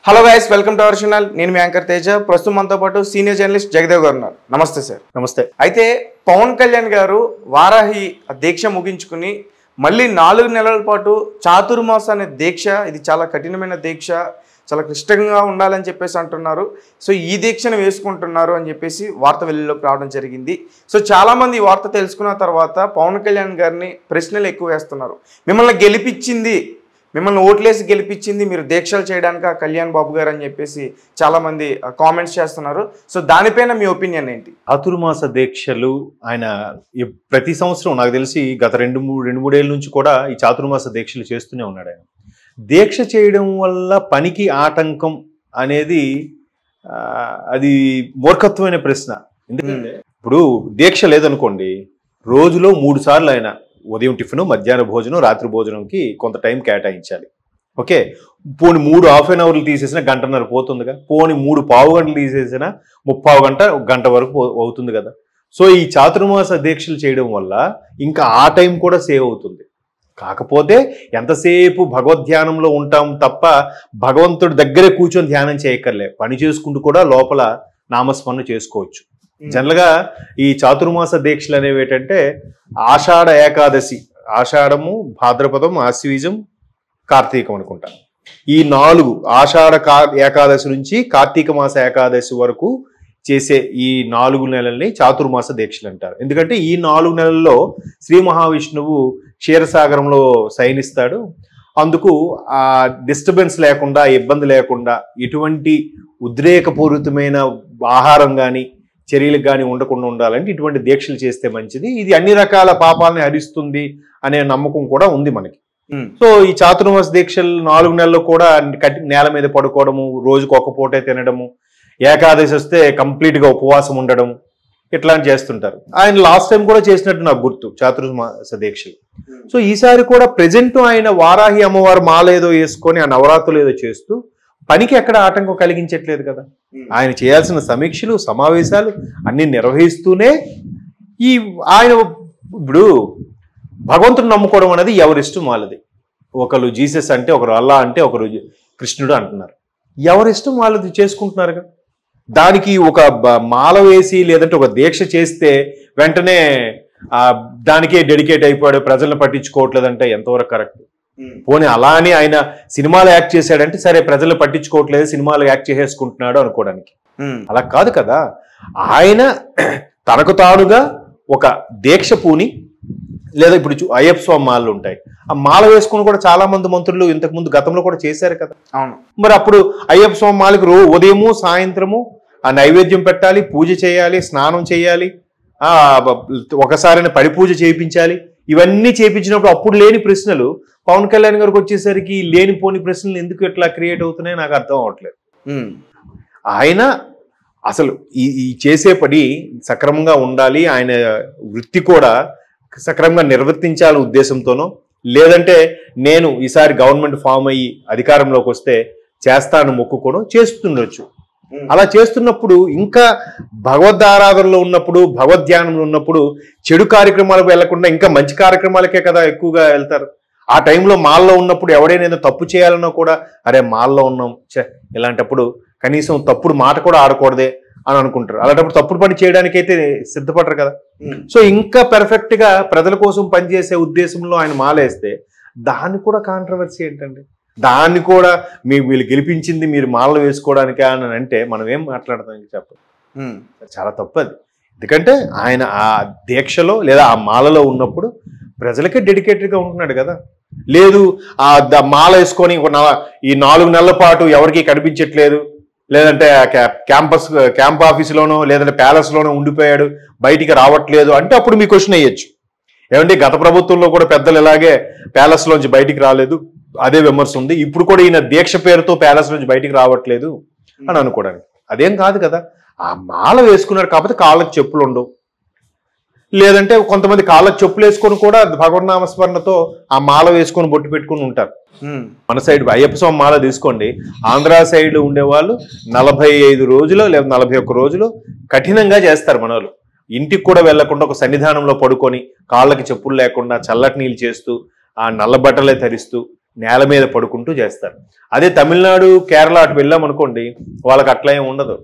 Hello guys, welcome to our channel. నేను మీ anchor Teja. ప్రస్తుతం మనతో పాటు సీనియర్ జర్నలిస్ట్ జగదేవ్ గారు ఉన్నారు. నమస్తే సార్. నమస్తే. అయితే పవన్ కళ్యాణ్ గారు వారాహి దీక్ష ముగించుకుని మళ్ళీ 4 నెలల పాటు చాతుర్మాస అనే దీక్ష, ఇది చాలా కఠినమైన దీక్ష, చాలా క్లిష్టంగా ఉండాలని చెప్పేసి అంటున్నారు. సో ఈ దీక్షను వేసుకుంటున్నారు అని చెప్పేసి వార్త వెలుగులోకి రావడం జరిగింది. సో చాలామంది ఈ వార్త తెలుసుకున్న తర్వాత పవన్ కళ్యాణ్ గారిని ప్రశ్నలు ఎక్కువ వేస్తున్నారు. మిమ్మల్ని ఓట్లేసి గెలిపించింది మీరు దీక్షలు చేయడానికి కళ్యాణ్ బాబు గారు అని చెప్పేసి చాలామంది కామెంట్స్ చేస్తున్నారు. సో దానిపైన మీ ఒపీనియన్ ఏంటి? చాతుర్మాస దీక్షలు ఆయన ప్రతి సంవత్సరం నాకు తెలిసి గత 2-3 ఏళ్ళ నుంచి కూడా ఈ చాతుర్మాస దీక్షలు చేస్తూనే ఉన్నాడు. ఆయన దీక్ష చేయడం వల్ల పనికి ఆటంకం అనేది అది మూర్ఖత్వమైన ప్రశ్న. ఎందుకంటే ఇప్పుడు దీక్ష లేదనుకోండి, రోజులో 3 సార్లు ఆయన ఉదయం టిఫిన్, మధ్యాహ్న భోజనం, రాత్రి భోజనంకి కొంత టైం కేటాయించాలి. ఓకే, పోని 3 హాఫ్ అన్ అవర్లు తీసేసిన గంటన్నర పోతుందిగా, పోని 3 పావు గంటలు తీసేసిన 30 గంట వరకు అవుతుంది కదా. సో ఈ చాతుర్మాస దీక్షలు చేయడం వల్ల ఇంకా ఆ టైం కూడా సేవ్ అవుతుంది. కాకపోతే ఎంతసేపు భగవద్ధ్యానంలో ఉంటాం తప్ప భగవంతుడి దగ్గరే కూర్చొని ధ్యానం చేయక్కర్లే, పని చేసుకుంటూ కూడా లోపల నామస్మరణ చేసుకోవచ్చు. జనరల్గా ఈ చాతుర్మాస దీక్షలు అనేవి ఏంటంటే ఆషాఢ ఏకాదశి, ఆషాఢము, భాద్రపదం, ఆశ్వీజం, కార్తీకం అనుకుంటా, ఈ 4 ఆషాఢ ఏకాదశి నుంచి కార్తీక మాస ఏకాదశి వరకు చేసే ఈ 4 నెలల్ని చాతుర్మాస దీక్షలు అంటారు. ఎందుకంటే ఈ 4 నెలల్లో శ్రీ మహావిష్ణువు క్షీరసాగరంలో శయనిస్తాడు. అందుకు ఆ డిస్టర్బెన్స్ లేకుండా, ఇబ్బంది లేకుండా, ఎటువంటి ఉద్రేకపూరితమైన ఆహారం కానీ చర్యలకు కానీ ఉండకుండా ఉండాలంటే ఇటువంటి దీక్షలు చేస్తే మంచిది. ఇది అన్ని రకాల పాపాలని హరిస్తుంది అనే నమ్మకం కూడా ఉంది మనకి. సో ఈ చాతుర్మాస దీక్షలు 4 నెలల్లో కూడా నేల మీద పడుకోవడము, రోజుకు ఒక పూటే తినడము, ఏకాదశి వస్తే కంప్లీట్గా ఉపవాసం ఉండడం, ఇట్లాంటి చేస్తుంటారు. ఆయన లాస్ట్ టైం కూడా చేసినట్టు నాకు గుర్తు చాతుర్మాస దీక్షలు. సో ఈసారి కూడా ప్రెజెంట్ ఆయన వారాహి అమ్మవారు మాల ఏదో వేసుకొని ఆ నవరాత్రులు ఏదో చేస్తూ పనికి ఎక్కడ ఆటంకం కలిగించట్లేదు కదా. ఆయన చేయాల్సిన సమీక్షలు, సమావేశాలు అన్ని నిర్వహిస్తూనే ఆయన ఇప్పుడు భగవంతుడు నమ్ముకోవడం అనేది ఎవరిష్టం వాళ్ళది. ఒకరు జీసస్ అంటే, ఒకరు అల్లా అంటే, ఒకరు కృష్ణుడు అంటున్నారు. ఎవరిష్టం వాళ్ళది చేసుకుంటున్నారుగా. దానికి ఒక మాల వేసి లేదంటే ఒక దీక్ష చేస్తే వెంటనే దానికే డెడికేట్ అయిపోయాడు, ప్రజలను పట్టించుకోవట్లేదంటే ఎంతవరకు కరెక్ట్? పోనీ అలా అని ఆయన సినిమాలు యాక్ట్ చేశాడంటే సరే, ప్రజలు పట్టించుకోవట్లేదు, సినిమాలు యాక్ట్ చేసేసుకుంటున్నాడు అనుకోవడానికి. అలా కాదు కదా. ఆయన తనకు తానుగా ఒక దీక్ష పూని, లేదా ఇప్పుడు అయ్యప్ప స్వామి మాలలు ఉంటాయి, ఆ మాల వేసుకుని కూడా చాలా మంది మంత్రులు ఇంతకుముందు గతంలో కూడా చేశారు కదా. అవును. మరి అప్పుడు అయ్యప్ప స్వామి మాలకు ఉదయము సాయంత్రము ఆ నైవేద్యం పెట్టాలి, పూజ చేయాలి, స్నానం చేయాలి, ఒకసారి పడిపూజ చేయించాలి. ఇవన్నీ చేయించినప్పుడు అప్పుడు లేని ప్రశ్నలు పవన్ కళ్యాణ్ గారికి వచ్చేసరికి లేనిపోని ప్రశ్నలు ఎందుకు ఎట్లా క్రియేట్ అవుతున్నాయో నాకు అర్థం అవ్వట్లేదు. ఆయన అసలు ఈ చేసే పని సక్రమంగా ఉండాలి, ఆయన వృత్తి కూడా సక్రమంగా నిర్వర్తించాలని ఉద్దేశంతోనో, లేదంటే నేను ఈసారి గవర్నమెంట్ ఫామ్ అయ్యి అధికారంలోకి వస్తే చేస్తాను మొక్కుకోను చేస్తుండొచ్చు. అలా చేస్తున్నప్పుడు ఇంకా భగవద్ఆరాధనలో ఉన్నప్పుడు, భగవద్ధ్యానంలో ఉన్నప్పుడు చెడు కార్యక్రమాలకు వెళ్లకుండా ఇంకా మంచి కార్యక్రమాలకే కదా ఎక్కువగా వెళ్తారు. ఆ టైంలో మాల్లో ఉన్నప్పుడు ఎవడైనా తప్పు చేయాలన్నా కూడా అరే మాల్లో ఉన్నాం, ఇలాంటప్పుడు కనీసం తప్పుడు మాట కూడా ఆడకూడదే అని అనుకుంటారు. అలాంటప్పుడు తప్పుడు పని చేయడానికైతే సిద్ధపడరు కదా. సో ఇంకా పెర్ఫెక్ట్ గా ప్రజల కోసం పనిచేసే ఉద్దేశంలో ఆయన మాలేస్తే దాన్ని కూడా కాంట్రవర్సీ ఏంటండి? దాన్ని కూడా వీళ్ళు గెలిపించింది మీరు మాలలు వేసుకోవడానికా అని అంటే మనం ఏం మాట్లాడతాం చెప్పండి. చాలా తప్పది. ఎందుకంటే ఆయన ఆ దీక్షలో లేదా ఆ మాలలో ఉన్నప్పుడు ప్రజలకే డెడికేటెడ్గా ఉంటున్నాడు కదా. లేదు ఆ మాల వేసుకొని ఈ 4 నెలల పాటు ఎవరికి కనిపించట్లేదు, లేదంటే క్యాంప్ ఆఫీసులోనో లేదంటే ప్యాలెస్లోనో ఉండిపోయాడు, బయటికి రావట్లేదు అంటే అప్పుడు మీ క్వశ్చన్ అయ్యొచ్చు. ఏమంటే గత ప్రభుత్వంలో కూడా పెద్దలు ఇలాగే ప్యాలెస్లోంచి బయటికి రాలేదు, అదే విమర్శ ఉంది. ఇప్పుడు కూడా ఈయన దీక్ష పేరుతో ప్యాలెస్ నుంచి బయటికి రావట్లేదు అని అనుకోవడానికి అదేం కాదు కదా. ఆ మాల వేసుకున్నాడు కాబట్టి కాళ్ళకు చెప్పులు ఉండవు, లేదంటే కొంతమంది కాళ్ళకు చెప్పులు వేసుకొని కూడా భగవన్నామస్మరణతో ఆ మాల వేసుకొని బొట్టు పెట్టుకుని ఉంటారు. మన సైడ్ అయ్యప్ప స్వామి మాల తీసుకోండి, ఆంధ్ర సైడ్ ఉండేవాళ్ళు 45 రోజులు లేదా 41 రోజులు కఠినంగా చేస్తారు. మన వాళ్ళు ఇంటికి కూడా వెళ్లకుండా ఒక సన్నిధానంలో పడుకొని కాళ్ళకి చెప్పులు లేకుండా చల్లటి నీళ్ళు చేస్తూ ఆ నల్ల బట్టలే ధరిస్తూ నేల మీద పడుకుంటూ చేస్తారు. అదే తమిళనాడు, కేరళ అటు వెళ్ళామనుకోండి, వాళ్ళకి అట్లా ఏం ఉండదు.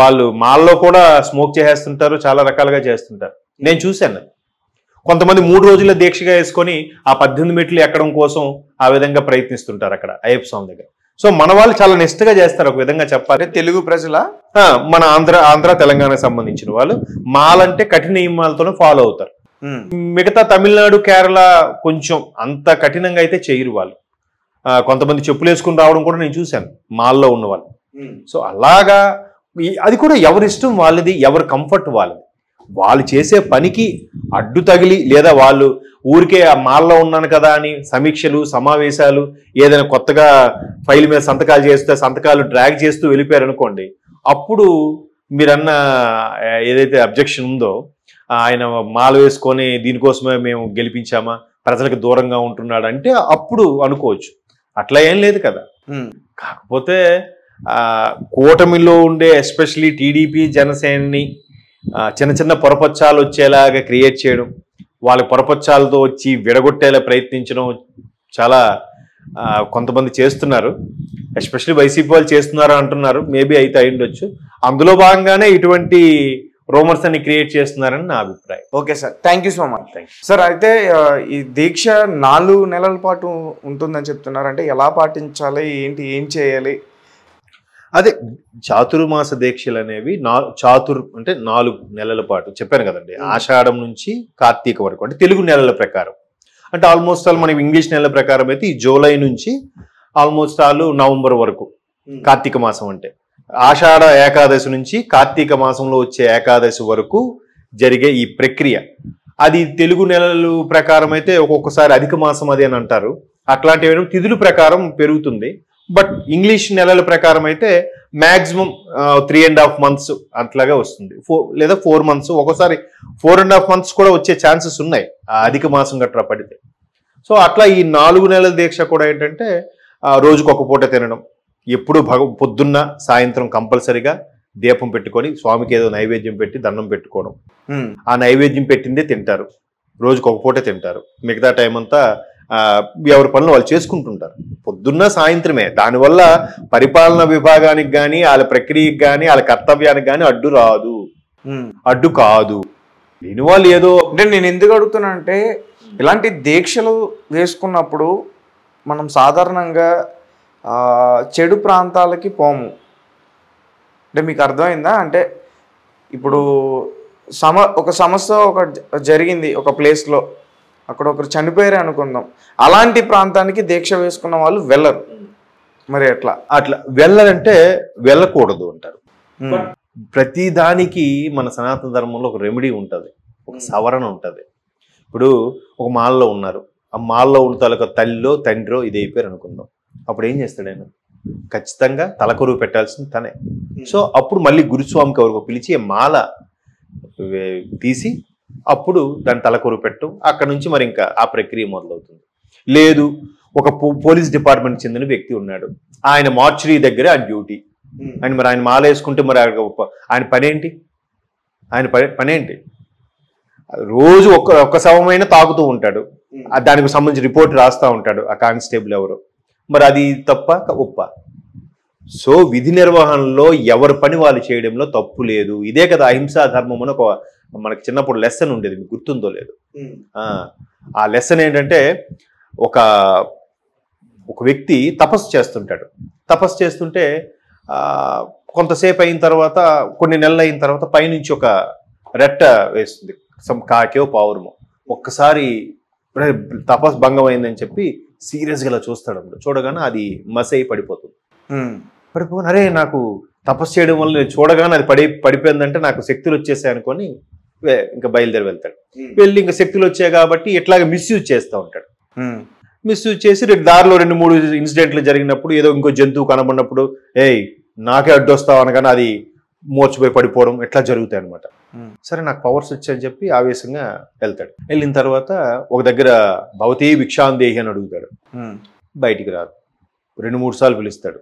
వాళ్ళు మాల్లో కూడా స్మోక్ చేసేస్తుంటారు, చాలా రకాలుగా చేస్తుంటారు. నేను చూశాను. కొంతమంది 3 రోజుల దీక్షగా వేసుకొని ఆ 18 మెట్లు ఎక్కడం కోసం ఆ విధంగా ప్రయత్నిస్తుంటారు అక్కడ అయ్యప్ప స్వామి దగ్గర. సో మన వాళ్ళు చాలా నిష్ఠగా చేస్తారు. ఒక విధంగా చెప్పాలి, తెలుగు ప్రజల మన ఆంధ్ర తెలంగాణకు సంబంధించిన వాళ్ళు మాలంటే కఠిన నియమాలతోనే ఫాలో అవుతారు. మిగతా తమిళనాడు, కేరళ కొంచెం అంత కఠినంగా అయితే చేయరు వాళ్ళు. కొంతమంది చెప్పులు వేసుకుని రావడం కూడా నేను చూశాను మాల్లో ఉన్న వాళ్ళు. సో అలాగా అది కూడా ఎవరి ఇష్టం వాళ్ళది, ఎవరి కంఫర్ట్ వాళ్ళది. వాళ్ళు చేసే పనికి అడ్డు తగిలి, లేదా వాళ్ళు ఊరికే ఆ మాల్లో ఉన్నాను కదా అని సమీక్షలు, సమావేశాలు, ఏదైనా కొత్తగా ఫైల్ మీద సంతకాలు చేస్తే సంతకాలు డ్రాగ్ చేస్తూ వెళ్ళిపోయారు అనుకోండి, అప్పుడు మీరన్న ఏదైతే అబ్జెక్షన్ ఉందో, ఆయన మాల వేసుకొని దీనికోసమే మేము గెలిపించామా, ప్రజలకు దూరంగా ఉంటున్నాడు అంటే అప్పుడు అనుకోవచ్చు. అట్లా ఏం లేదు కదా. కాకపోతే కూటమిలో ఉండే ఎస్పెషలీ టీడీపీ, జనసేనని చిన్న చిన్న పొరపచ్చాలు వచ్చేలాగా క్రియేట్ చేయడం, వాళ్ళ పొరపచ్చాలతో వచ్చి విడగొట్టేలా ప్రయత్నించడం చాలా కొంతమంది చేస్తున్నారు. ఎస్పెషల్లీ వైసీపీ వాళ్ళు చేస్తున్నారు అంటున్నారు. మేబీ అయితే అయి ఉండొచ్చు. అందులో భాగంగానే ఇటువంటి రూమర్స్ అన్ని క్రియేట్ చేస్తున్నారని నా అభిప్రాయం. Okay sir, thank you so much. Sir, అయితే ఈ దీక్ష 4 నెలల పాటు ఉంటుందని చెప్తున్నారు. అంటే ఎలా పాటించాలి, ఏంటి, ఏం చేయాలి? అదే చాతుర్మాస దీక్షలు అనేవి అంటే 4 నెలల పాటు చెప్పాను కదండి. ఆషాఢం నుంచి కార్తీక వరకు, అంటే తెలుగు నెలల ప్రకారం. అంటే ఆల్మోస్ట్ ఆల్ మనం ఇంగ్లీష్ నెలల ప్రకారం అయితే ఈ జూలై నుంచి ఆల్మోస్ట్ ఆల్ నవంబర్ వరకు కార్తీక మాసం. అంటే ఆషాఢ ఏకాదశి నుంచి కార్తీక మాసంలో వచ్చే ఏకాదశి వరకు జరిగే ఈ ప్రక్రియ. అది తెలుగు నెలల ప్రకారం అయితే ఒక్కొక్కసారి అధిక మాసం అది అని అంటారు. అట్లాంటివి తిథుల ప్రకారం పెరుగుతుంది. బట్ ఇంగ్లీష్ నెలల ప్రకారం అయితే మ్యాక్సిమం 3.5 months అట్లాగా వస్తుంది, లేదా 4 months, ఒక్కోసారి 4.5 months కూడా వచ్చే ఛాన్సెస్ ఉన్నాయి అధిక మాసం గట్రా పడితే. సో అట్లా ఈ 4 నెలల దీక్ష కూడా ఏంటంటే రోజుకు ఒక పూట తినడం, ఎప్పుడు పొద్దున్న సాయంత్రం కంపల్సరిగా దీపం పెట్టుకొని స్వామికి ఏదో నైవేద్యం పెట్టి దండం పెట్టుకోవడం. ఆ నైవేద్యం పెట్టిందే తింటారు, రోజుకు ఒక పూట తింటారు. మిగతా టైం అంతా ఎవరి పనులు వాళ్ళు చేసుకుంటుంటారు, పొద్దున్న సాయంత్రమే. దానివల్ల పరిపాలన విభాగానికి కానీ, వాళ్ళ ప్రక్రియకి కానీ, వాళ్ళ కర్తవ్యానికి కానీ అడ్డు కాదు. దీనివల్ల ఏదో అంటే నేను ఎందుకు అడుగుతున్నా అంటే, ఇలాంటి దీక్షలు వేసుకున్నప్పుడు మనం సాధారణంగా చెడు ప్రాంతాలకి పోము. అంటే మీకు అర్థమైందా? అంటే ఇప్పుడు ఒక సమస్య జరిగింది ఒక ప్లేస్లో, అక్కడ ఒకరు చనిపోయారు అనుకుందాం, అలాంటి ప్రాంతానికి దీక్ష వేసుకున్న వాళ్ళు వెళ్ళరు. మరి అట్లా వెళ్ళాలంటే వెళ్ళకూడదు అంటారు. ప్రతి దానికి మన సనాతన ధర్మంలో ఒక రెమెడీ ఉంటుంది, ఒక సవరణ ఉంటుంది. ఇప్పుడు ఒక మాల్లో ఉన్నారు, ఆ మాల్లో ఉన్న తాలూకా తల్లిలో తండ్రో ఇది అయిపోయారు అనుకుందాం. అప్పుడు ఏం చేస్తాడు ఆయన? ఖచ్చితంగా తలకొరువు పెట్టాల్సింది తనే. సో అప్పుడు మళ్ళీ గురుస్వామికి ఎవరికో పిలిచి మాల తీసి అప్పుడు దాన్ని తలకొరువు పెట్టు, అక్కడ నుంచి మరి ఇంకా ఆ ప్రక్రియ మొదలవుతుంది. లేదు, ఒక పోలీస్ డిపార్ట్మెంట్ చెందిన వ్యక్తి ఉన్నాడు, ఆయన మార్చురీ దగ్గర ఆయన డ్యూటీ, ఆయన మరి ఆయన మాల వేసుకుంటే మరి ఆయన పనేంటి? పనేంటి? రోజు ఒక్క శవమైనా తాగుతూ ఉంటాడు, దానికి సంబంధించి రిపోర్ట్ రాస్తూ ఉంటాడు ఆ కానిస్టేబుల్ ఎవరు. మరి అది తప్ప ఒప్ప? సో విధి నిర్వహణలో ఎవరి పని వాళ్ళు చేయడంలో తప్పు లేదు. ఇదే కదా అహింసా ధర్మం అని మనకి చిన్నప్పుడు లెసన్ ఉండేది, మీకు గుర్తుందో లేదు? ఆ లెసన్ ఏంటంటే, ఒక వ్యక్తి తపస్సు చేస్తుంటాడు. తపస్సు చేస్తుంటే కొంతసేపు అయిన తర్వాత, కొన్ని నెలలు అయిన తర్వాత పైనుంచి ఒక రెట్ట వేస్తుంది, కాకేో పావురమో. ఒక్కసారి తపస్సు భంగం అయిందని చెప్పి సీరియస్గా ఇలా చూస్తాడు. చూడగానే అది మసై పడిపోతుంది. పడిపోయి అరే నాకు తపస్సు చేయడం వల్ల నేను చూడగానే అది పడిపోయిందంటే నాకు శక్తులు వచ్చేసాయి అనుకొని ఇంకా బయలుదేరి వెళ్తాడు. వెళ్ళి ఇంకా శక్తులు వచ్చాయి కాబట్టి ఇట్లాగే మిస్యూజ్ చేస్తూ ఉంటాడు. మిస్యూజ్ చేసి దారిలో 2-3 ఇన్సిడెంట్లు జరిగినప్పుడు, ఏదో ఇంకో జంతువు కనబడినప్పుడు నాకే అడ్డు వస్తావు అనగానే అది మోర్చిపోయి పడిపోవడం ఇట్లా జరుగుతాయి అనమాట. సరే నాకు పవర్స్ వచ్చాయని చెప్పి ఆవేశంగా వెళ్తాడు. వెళ్ళిన తర్వాత ఒక దగ్గర భవతీ భిక్షాందేహి అని అడుగుతాడు. బయటికి రాదు. 2-3 సార్లు పిలుస్తాడు.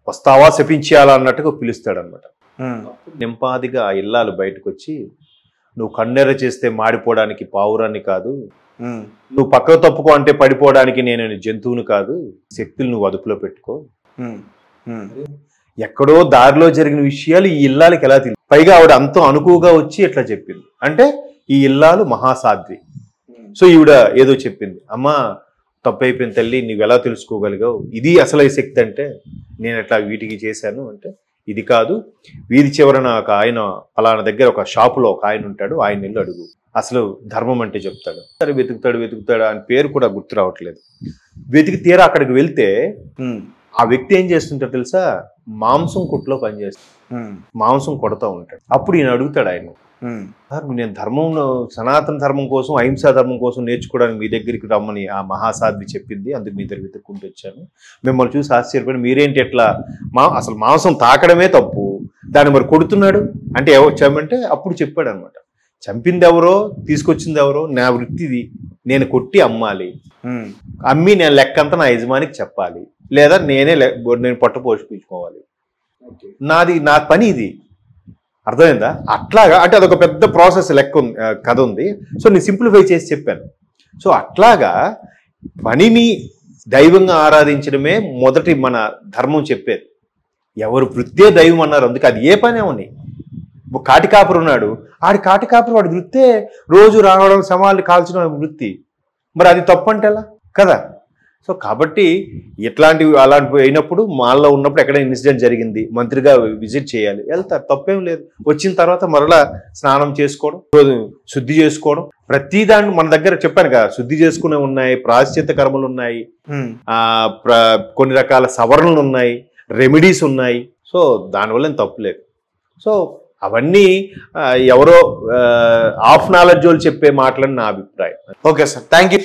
వస్తావా శపించేయాలా అన్నట్టుగా పిలుస్తాడు అనమాట. నింపాదిగా ఆ ఇల్లాలు బయటకు వచ్చి, నువ్వు కన్నెర చేస్తే మాడిపోవడానికి పావురాన్ని కాదు, నువ్వు పక్కకు తప్పుకో అంటే పడిపోవడానికి నేను జంతువును కాదు, శక్తులు నువ్వు అదుపులో పెట్టుకో. ఎక్కడో దారిలో జరిగిన విషయాలు ఈ ఇల్లాలకి ఎలా తెలియదు. పైగా ఆవిడ అంత అనుకువగా వచ్చి ఎట్లా చెప్పింది అంటే ఈ ఇల్లాలు మహాసాధ్వి. సో ఈవిడ ఏదో చెప్పింది, అమ్మా తప్పైపోయిన తల్లి నువ్వు ఎలా తెలుసుకోగలిగావు, ఇది అసలు శక్తి అంటే నేను ఎట్లా వీటికి చేశాను అంటే ఇది కాదు, వీధి చివరన ఒక ఆయన ఫలానా దగ్గర ఒక షాపులో ఒక ఆయన ఉంటాడు, ఆయన వెళ్ళి అడుగు అసలు ధర్మం అంటే చెప్తాడు. సరే వెతుకుతాడు ఆయన పేరు కూడా గుర్తు రావట్లేదు. వెతికి తీరా అక్కడికి వెళ్తే ఆ వ్యక్తి ఏం చేస్తుంటాడు తెలుసా, మాంసం కుట్లో పనిచేస్తాడు, మాంసం కొడతా ఉంటాడు. అప్పుడు ఈయన అడుగుతాడు ఆయన, నేను ధర్మం సనాతన ధర్మం కోసం అహింసా ధర్మం కోసం నేర్చుకోవడానికి మీ దగ్గరికి రమ్మని ఆ మహాసాధ్వి చెప్పింది, అందుకు మీ దగ్గర వెతుక్కుంటూ వచ్చాను, మిమ్మల్ని చూసి ఆశ్చర్యపడి మీరేంటి ఎట్లా అసలు మాంసం తాకడమే తప్పు, దాన్ని మరి కొడుతున్నాడు అంటే ఎవరు అప్పుడు చెప్పాడు అనమాట, చంపింది ఎవరో తీసుకొచ్చింది ఎవరో, నా వృత్తిది, నేను కొట్టి అమ్మాలి, అమ్మి నేను లెక్కంతా నా యజమానికి చెప్పాలి, లేదా నేను పొట్ట పోషించుకోవాలి, నా పని ఇది. అర్థమైందా? అట్లాగా అంటే అదొక పెద్ద ప్రాసెస్ లెక్క ఉంది, కథ ఉంది. సో నేను సింప్లిఫై చేసి చెప్పాను. సో అట్లాగా పనిని దైవంగా ఆరాధించడమే మొదటి మన ధర్మం చెప్పేది. ఎవరు వృత్తే దైవం అన్నారు, అందుకే అది ఏ పని అవని. కాటికాపురు ఉన్నాడు, కాటికాపురు వాడి వృత్తే రోజు రావడం సమాలు కాల్చడం వృత్తి, మరి అది తప్పు అంటే ఎలా కదా. సో కాబట్టి అలాంటివి అయినప్పుడు మాల్లో ఉన్నప్పుడు ఎక్కడైనా ఇన్సిడెంట్ జరిగింది, మంత్రిగా విజిట్ చేయాలి, వెళ్తారు, తప్పేం లేదు. వచ్చిన తర్వాత మరలా స్నానం చేసుకోవడం, శుద్ధి చేసుకోవడం, ప్రతి దాన్ని మన దగ్గర చెప్పాను కదా, శుద్ధి చేసుకునే ఉన్నాయి, ప్రాయశ్చిత్త కర్మలు ఉన్నాయి, కొన్ని రకాల సవరణలు ఉన్నాయి, రెమెడీస్ ఉన్నాయి. సో దానివల్ల ఏం తప్పులేదు. సో అవన్నీ ఎవరో ఆఫ్ నాలెడ్జ్ వాళ్ళు చెప్పే మాటలని నా అభిప్రాయం. Okay sir, thank you.